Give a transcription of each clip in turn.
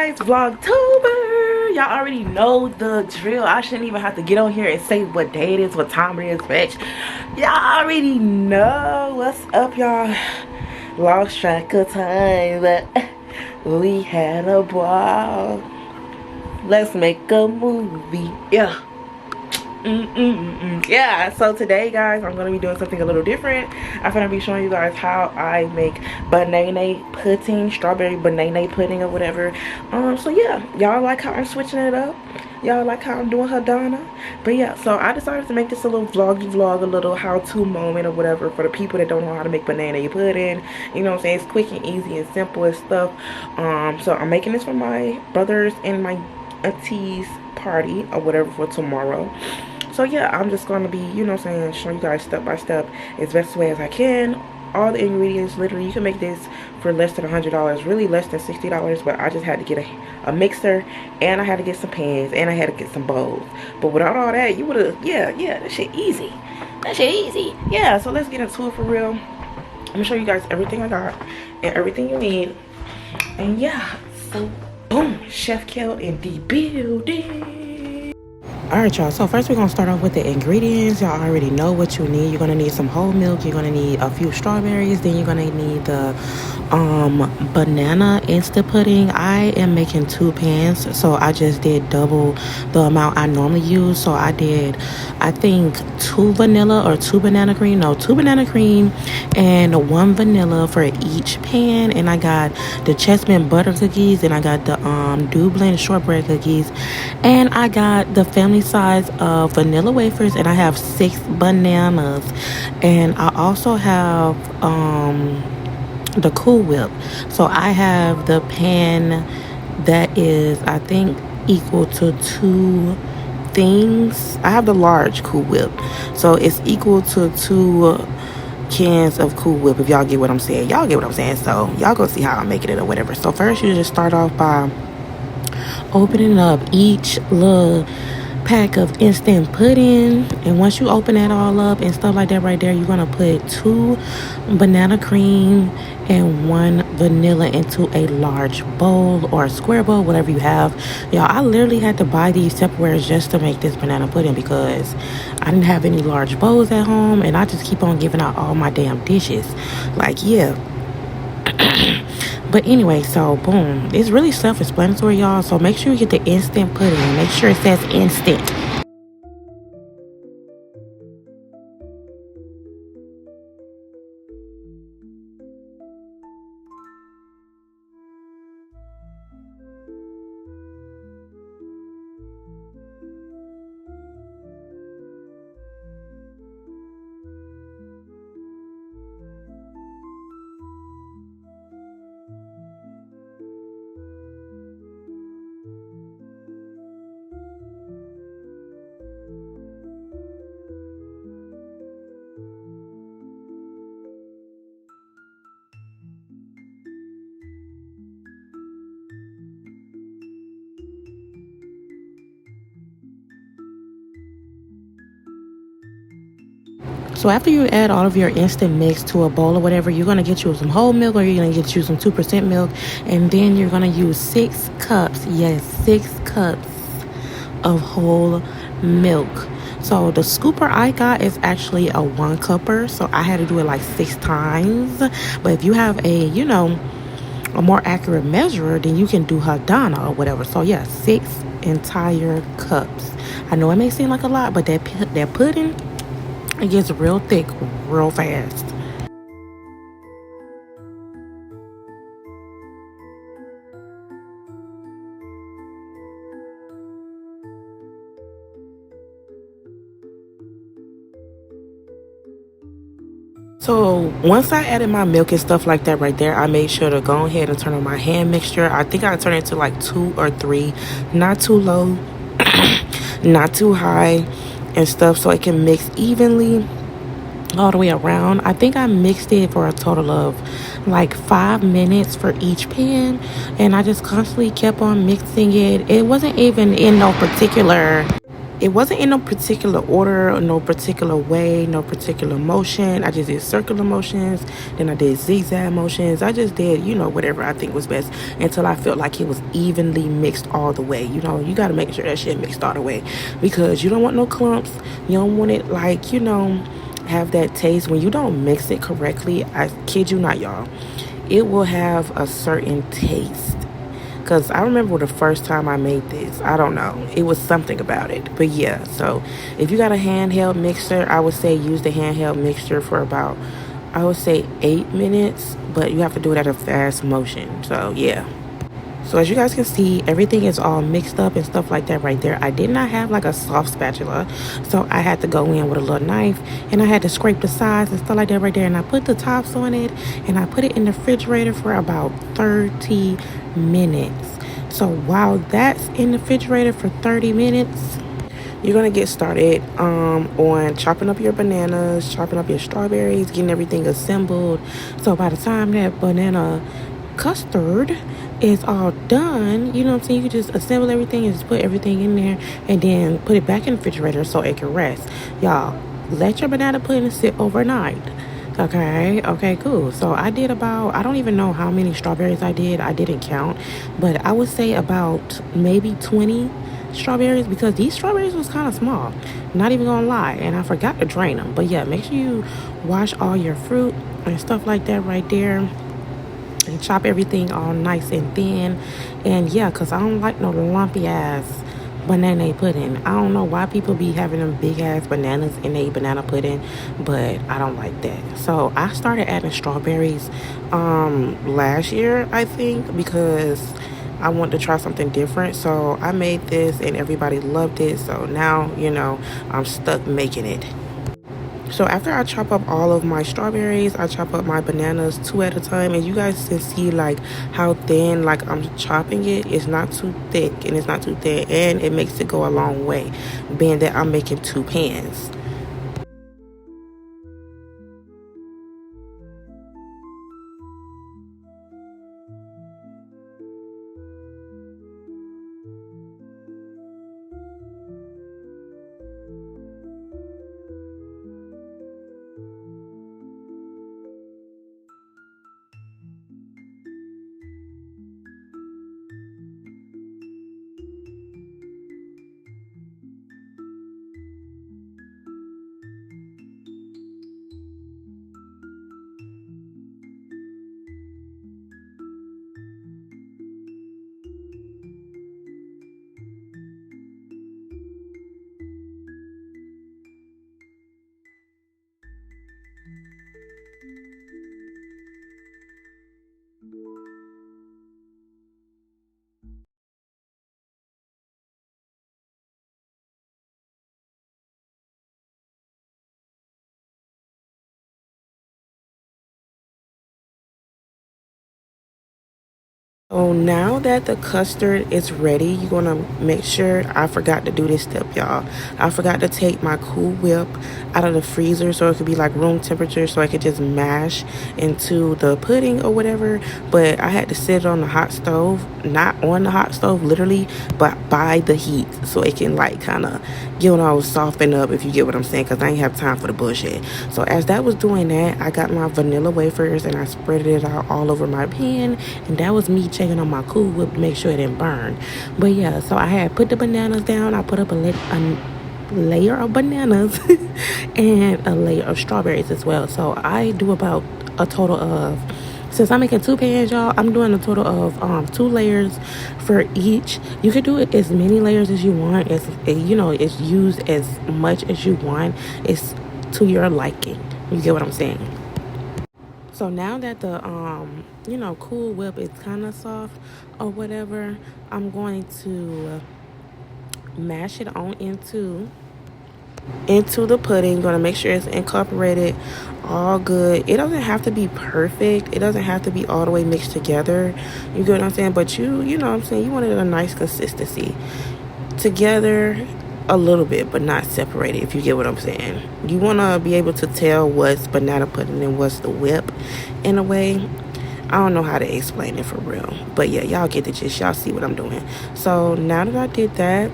guys, Vlogtober. Y'all already know the drill. I shouldn't even have to get on here and say what day it is, what time it is, bitch. Y'all already know what's up, y'all. Lost track of time, but we had a ball. Let's make a movie. Yeah. Yeah, so today, guys, I'm gonna be doing something a little different. I'm gonna be showing you guys how I make banana pudding, strawberry banana pudding or whatever. So yeah, y'all like how I'm switching it up? Y'all like how I'm doing Hadana? But yeah, so I decided to make this a little vlog, a little how-to moment or whatever for the people that don't know how to make banana pudding. You know what I'm saying? It's quick and easy and simple and stuff. So I'm making this for my brothers and my auntie's party or whatever for tomorrow. So yeah, I'm just gonna be, you know what I'm saying, showing you guys step by step as best way as I can. All the ingredients, literally, you can make this for less than $100, really less than $60, but I just had to get a mixer, and I had to get some pans, and I had to get some bowls. But without all that, you would've, yeah, that shit easy. That shit easy. Yeah, so let's get into it for real. I'm gonna show you guys everything I got and everything you need. And yeah, so boom, Chef Kel in the building. Alright, y'all, so first we're gonna start off with the ingredients. Y'all already know what you need. You're gonna need some whole milk, you're gonna need a few strawberries, then you're gonna need the banana instant pudding. I am making 2 pans, so I just did double the amount I normally use. So I did, I think, 2 vanilla or 2 banana cream, no, 2 banana cream and 1 vanilla for each pan. And I got the chestnut butter cookies, and I got the Dublin shortbread cookies, and I got the family size of vanilla wafers, and I have 6 bananas, and I also have the Cool Whip. So I have the pan that is, I think, equal to 2 things. I have the large Cool Whip, so it's equal to 2 cans of Cool Whip, if y'all get what I'm saying. Y'all get what I'm saying, so y'all go see how I'm making it or whatever. So first you just start off by opening up each little pack of instant pudding, and once you open that all up and stuff like that right there, you're gonna put 2 banana cream and 1 vanilla into a large bowl or a square bowl, whatever you have. Y'all, I literally had to buy these Tupperwares just to make this banana pudding because I didn't have any large bowls at home, and I just keep on giving out all my damn dishes. Like, yeah. But anyway, so boom, it's really self-explanatory, y'all. So make sure you get the instant pudding. Make sure it says instant. So after you add all of your instant mix to a bowl or whatever, you're going to get you some whole milk, or you're going to get you some 2% milk. And then you're going to use 6 cups, yes, 6 cups of whole milk. So the scooper I got is actually a 1-cupper. So I had to do it like 6 times. But if you have a, you know, a more accurate measurer, then you can do Hadana or whatever. So yeah, 6 entire cups. I know it may seem like a lot, but that pudding, it gets real thick real fast. So once I added my milk and stuff like that right there, I made sure to go ahead and turn on my hand mixture. I think I turned it to like 2 or 3, not too low, not too high and stuff, so it can mix evenly all the way around. I think I mixed it for a total of like 5 minutes for each pan, and I just constantly kept on mixing it. It wasn't even in no particular it wasn't in no particular order or no particular way, no particular motion. I just did circular motions, then I did zigzag motions. I just did, you know, whatever I think was best until I felt like it was evenly mixed all the way. You know, you got to make sure that shit mixed all the way, because you don't want no clumps. You don't want it, like, you know, have that taste. When you don't mix it correctly, I kid you not, y'all, it will have a certain taste. Because I remember the first time I made this, I don't know, it was something about it. But yeah, so if you got a handheld mixer, I would say use the handheld mixer for about, I would say 8 minutes, but you have to do it at a fast motion. So yeah. So as you guys can see, everything is all mixed up and stuff like that right there. I did not have like a soft spatula, so I had to go in with a little knife, and I had to scrape the sides and stuff like that right there. And I put the tops on it, and I put it in the refrigerator for about 30 minutes. So while that's in the refrigerator for 30 minutes, you're gonna get started on chopping up your bananas, chopping up your strawberries, getting everything assembled. So by the time that banana custard is all done, you know what I'm saying, you can just assemble everything and just put everything in there and then put it back in the refrigerator so it can rest. Y'all, let your banana pudding sit overnight. Okay, cool. So I did about, I don't even know how many strawberries I didn't count, but I would say about maybe 20 strawberries, because these strawberries was kind of small, not even gonna lie, and I forgot to drain them. But yeah, make sure you wash all your fruit and stuff like that right there, and chop everything all nice and thin. And yeah, because I don't like no lumpy ass banana pudding. I don't know why people be having them big ass bananas in a banana pudding, but I don't like that. So I started adding strawberries last year, I think, because I wanted to try something different. So I made this and everybody loved it, so now, you know, I'm stuck making it. So after I chop up all of my strawberries, I chop up my bananas 2 at a time, and you guys can see like how thin like I'm chopping it. It's not too thick and it's not too thin, and it makes it go a long way, being that I'm making 2 pans. So now that the custard is ready, you're gonna make sure, I forgot to do this step, y'all. I forgot to take my Cool Whip out of the freezer so it could be like room temperature, so I could just mash into the pudding or whatever. But I had to sit it on the hot stove, not on the hot stove literally, but by the heat, so it can like kind of, you know, soften up, if you get what I'm saying, because I ain't have time for the bullshit. So as that was doing that, I got my vanilla wafers and I spread it out all over my pan, and that was me checking on my Cool Whip to make sure it didn't burn. But yeah, so I had put the bananas down. I put up a layer of bananas and a layer of strawberries as well. So I do about a total of, since I'm making 2 pans, y'all, I'm doing a total of 2 layers for each. You could do it as many layers as you want. As you know, it's used as much as you want. It's to your liking. You get what I'm saying? So now that the you know, Cool Whip is kind of soft or whatever, I'm going to mash it on into the pudding. Gonna make sure it's incorporated all good. It doesn't have to be perfect. It doesn't have to be all the way mixed together. You get what I'm saying? But you know what I'm saying, you wanted a nice consistency. Together a little bit, but not separated, if you get what I'm saying. You want to be able to tell what's banana pudding and what's the whip in a way. I don't know how to explain it for real, but yeah, y'all get the gist. Y'all see what I'm doing. So now that I did that,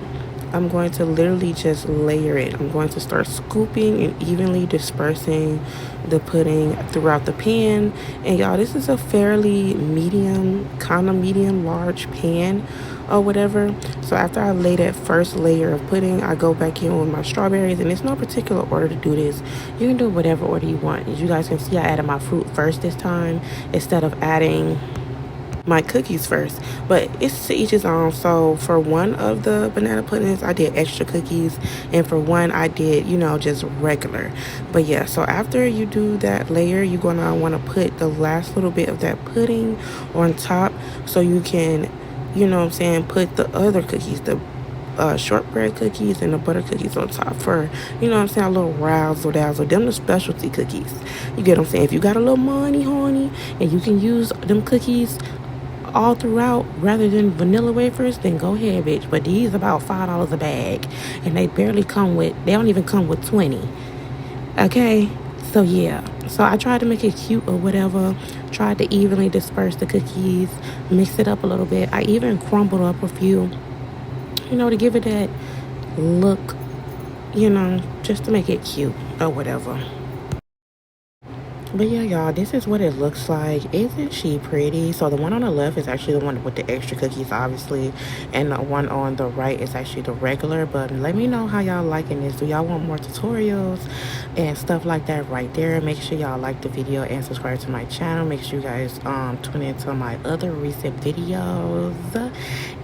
I'm going to literally just layer it. I'm going to start scooping and evenly dispersing the pudding throughout the pan. And y'all, this is a fairly medium, kind of medium large pan or whatever. So after I lay that first layer of pudding, I go back in with my strawberries, and there's no particular order to do this. You can do whatever order you want. As you guys can see, I added my fruit first this time instead of adding my cookies first, but it's to each his own. So for one of the banana puddings, I did extra cookies, and for one I did, you know, just regular. But yeah, so after you do that layer, you're gonna want to put the last little bit of that pudding on top, so you can, you know what I'm saying, put the other cookies, the shortbread cookies and the butter cookies on top for, you know what I'm saying, a little razzle dazzle. Them the specialty cookies. You get what I'm saying? If you got a little money, honey, and you can use them cookies all throughout rather than vanilla wafers, then go ahead, bitch. But these about $5 a bag, and they barely come with, they don't even come with 20. Okay, so yeah, so I tried to make it cute or whatever, tried to evenly disperse the cookies, mix it up a little bit. I even crumbled up a few, you know, to give it that look, you know, just to make it cute or whatever. But yeah, y'all, this is what it looks like. Isn't she pretty? So the one on the left is actually the one with the extra cookies, obviously, and the one on the right is actually the regular. But let me know how y'all liking this. Do y'all want more tutorials and stuff like that right there? Make sure y'all like the video and subscribe to my channel. Make sure you guys tune into my other recent videos.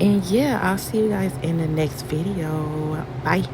And yeah, I'll see you guys in the next video. Bye.